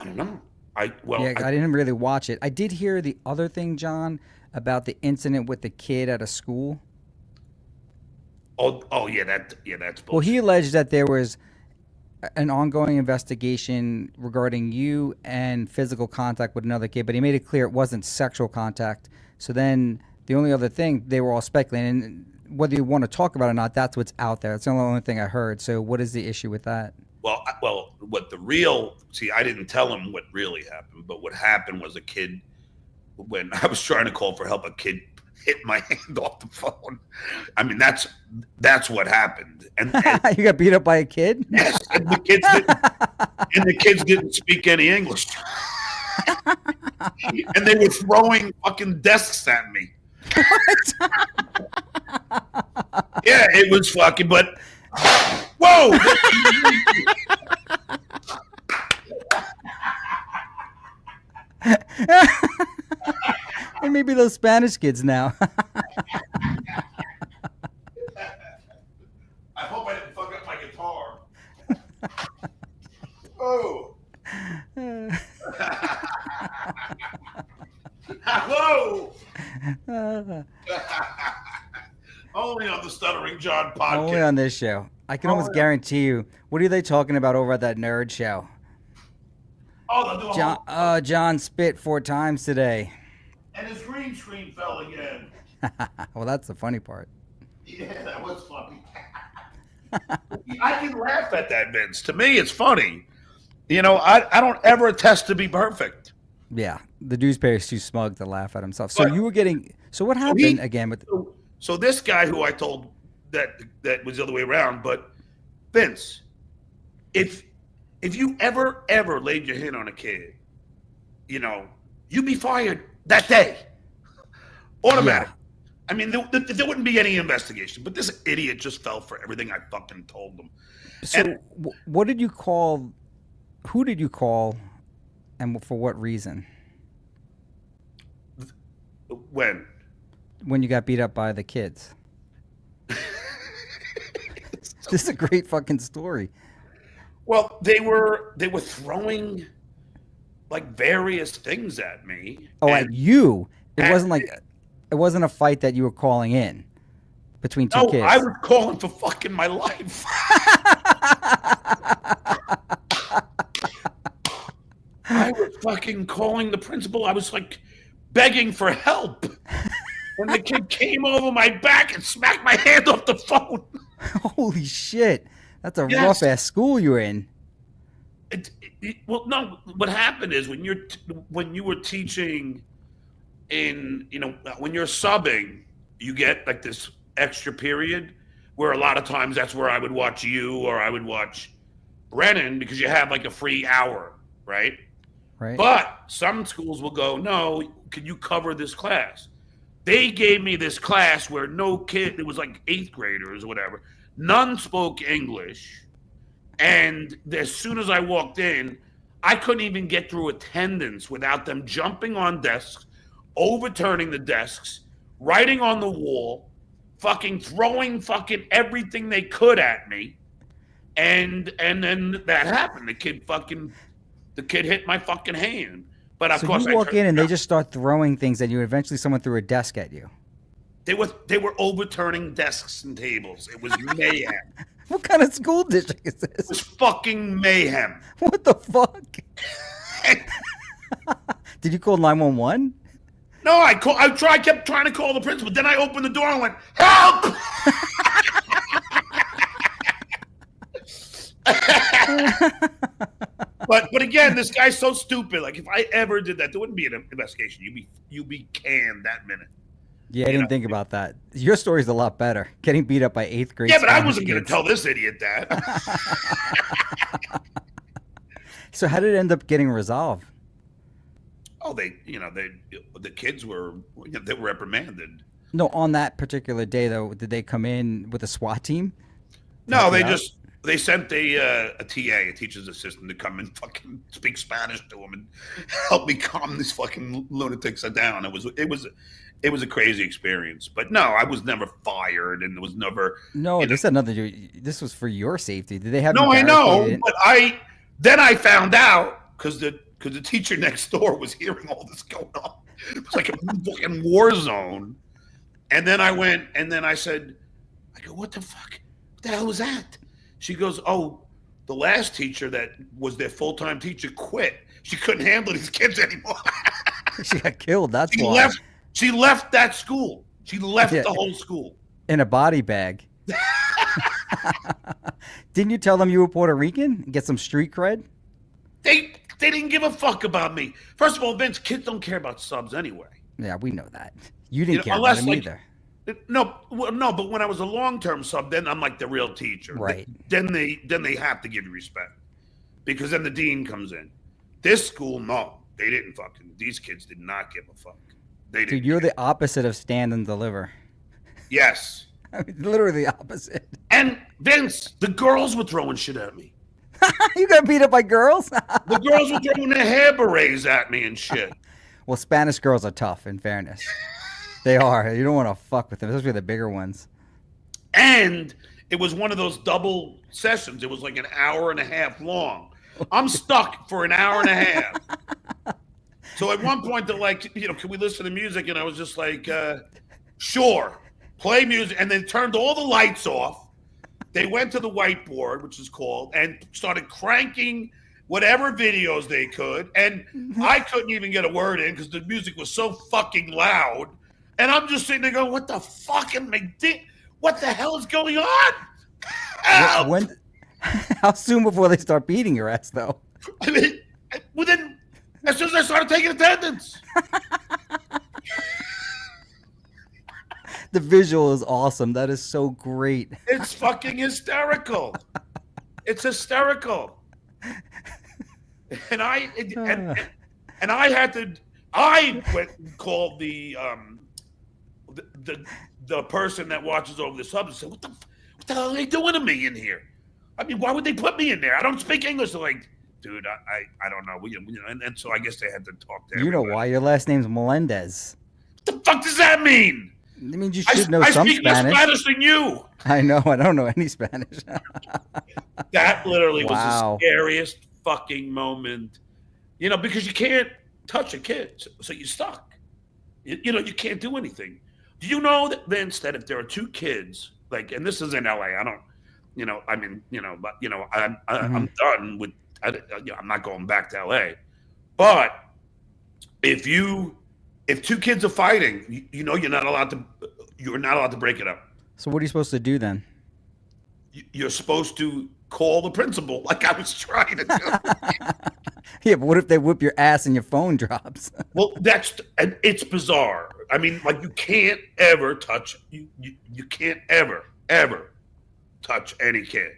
I don't know. I well, Yeah, I didn't really watch it. I did hear the other thing, John, about the incident with the kid at a school. oh yeah, that's Well, he bullshit. alleged that there was an ongoing investigation regarding you and physical contact with another kid, but he made it clear it wasn't sexual contact. So then the only other thing they were all speculating, and whether you want to talk about it or not, that's what's out there. That's the only thing I heard. So what is the issue with that? Well, what the real see, I didn't tell him what really happened, but what happened was a kid when I was trying to call for help, a kid hit my hand off the phone. I mean, that's what happened, and You got beat up by a kid? yes, and the kids didn't speak any English, and they were throwing fucking desks at me. Yeah, it was fucking, but whoa! And maybe those Spanish kids now. I hope I didn't fuck up my guitar. Oh, whoa! Only on the Stuttering John Only podcast. on this show. I can almost Only on, guarantee you. What are they talking about over at that nerd show? oh, they'll do a whole. John spit 4 times today. And his green screen fell again. Well, that's the funny part. Yeah, that was funny. I can laugh at that, Vince. To me, it's funny. You know, I don't ever attest to be perfect. Yeah, the newspaper is too smug to laugh at himself. So But you were getting. So what so happened again with? so this guy who I told that was the other way around, but Vince, if if you ever laid your hand on a kid, you know, you'd be fired that day, Yeah. automatic. I mean, there wouldn't be any investigation, but this idiot just fell for everything I fucking told him. And So what did you call? Who did you call, and for what reason? when When you got beat up by the kids? This is a great fucking story. well, they were throwing like various things at me, Oh, at you. It and wasn't like it wasn't a fight that you were calling in between two no, I kids. was calling for fucking my life. I was fucking calling the principal. I was like begging for help. And the kid came over my back and smacked my hand off the phone. Holy shit. That's a rough Yes. ass school you're in. Well, no. What happened is when you were teaching in when you're subbing, you get like this extra period where a lot of times that's where I would watch you or I would watch Brennan because you have like a free hour, right? Right? But some schools will go, no, can you cover this class? They gave me this class where no kid, it was like eighth graders or whatever, none spoke English. And as soon as I walked in, I couldn't even get through attendance without them jumping on desks, overturning the desks, writing on the wall, fucking throwing fucking everything they could at me. And then that happened. The kid hit my fucking hand. But of So you course I walk turned in and it they down. just start throwing things at you. Eventually, someone threw a desk at you. They were overturning desks and tables. It was mayhem. What kind of school district is It this? was fucking mayhem. What the fuck? Did you call 911? No, kept trying to call the principal. Then I opened the door and went, "Help!" But again, this guy's so stupid. Like if I ever did that, there wouldn't be an investigation. You'd be canned that minute. Yeah, I You know. didn't think about that. Your story's a lot better. Getting beat up by eighth grade Yeah, but I Spanish wasn't going to kids. tell this idiot that. So how did it end up getting resolved? Oh, the kids they were reprimanded. No, on that particular day though, did they come in with a SWAT team to No, help you out? they sent a TA, a teacher's assistant, to come and fucking speak Spanish to him and help me calm these fucking lunatics down. It was a crazy experience. But no, I was never fired, and there was never No, you know. this had nothing to do. This was for your safety. Did they have you No, I know, barricaded? but I found out because because the teacher next door was hearing all this going on. It was like a fucking war zone. And then I went, and then I said, I go, what the fuck? What the hell was that? She goes, oh, the last teacher that was their full-time teacher quit. She couldn't handle these kids anymore. She got killed. That's She why. left. She left that school. She left Yeah. the whole school. In a body bag. Didn't you tell them you were Puerto Rican and get some street cred? They didn't give a fuck about me. First of all, Vince, kids don't care about subs anyway. Yeah, we know that. You didn't care unless, about him like, either. No, but when I was a long-term sub, then I'm like the real teacher. Right. Then they have to give you respect, because then the dean comes in. This school, no, they didn't fucking. These kids did not give a fuck. They didn't. Dude, you're the opposite of stand and deliver. Yes. I mean, literally the opposite. And Vince, the girls were throwing shit at me. You got beat up by girls? The girls were throwing their hair berets at me and shit. Well, Spanish girls are tough, in fairness. They are. You don't want to fuck with them, especially the bigger ones. And it was one of those double sessions. It was like an hour and a half long. I'm stuck for an hour and a half. So at one point, they're like, can we listen to music? And I was just like, sure, play music. And they turned all the lights off. They went to the whiteboard, which is called, and started cranking whatever videos they could. And I couldn't even get a word in because the music was so fucking loud. And I'm just sitting there going, what the fuck am I doing? What the hell is going on? Help! How soon before they start beating your ass, though? I mean, as soon as I started taking attendance. The visual is awesome. That is so great. It's fucking hysterical. It's hysterical. And I went and called the person that watches over the subs and said, what the hell are they doing to me in here? I mean, why would they put me in there? I don't speak English. They're like, dude, I don't know. And so I guess they had to talk to everybody. You know why? Your last name's Melendez. What the fuck does that mean? It means you should know some I speak Spanish. less Spanish than you. I know. I don't know any Spanish. That literally was Wow. the scariest fucking moment. Because you can't touch a kid, so you're stuck. You can't do anything. Do you know that, Vince, that if there are two kids, like, and this is in LA, I don't, I'm done with. I'm not going back to LA, but if two kids are fighting, you're not allowed to break it up. So what are you supposed to do then? You're supposed to call the principal, like I was trying to do. Yeah, but what if they whip your ass and your phone drops? Well, it's bizarre. I mean, like, you can't ever touch. You can't ever touch any kid.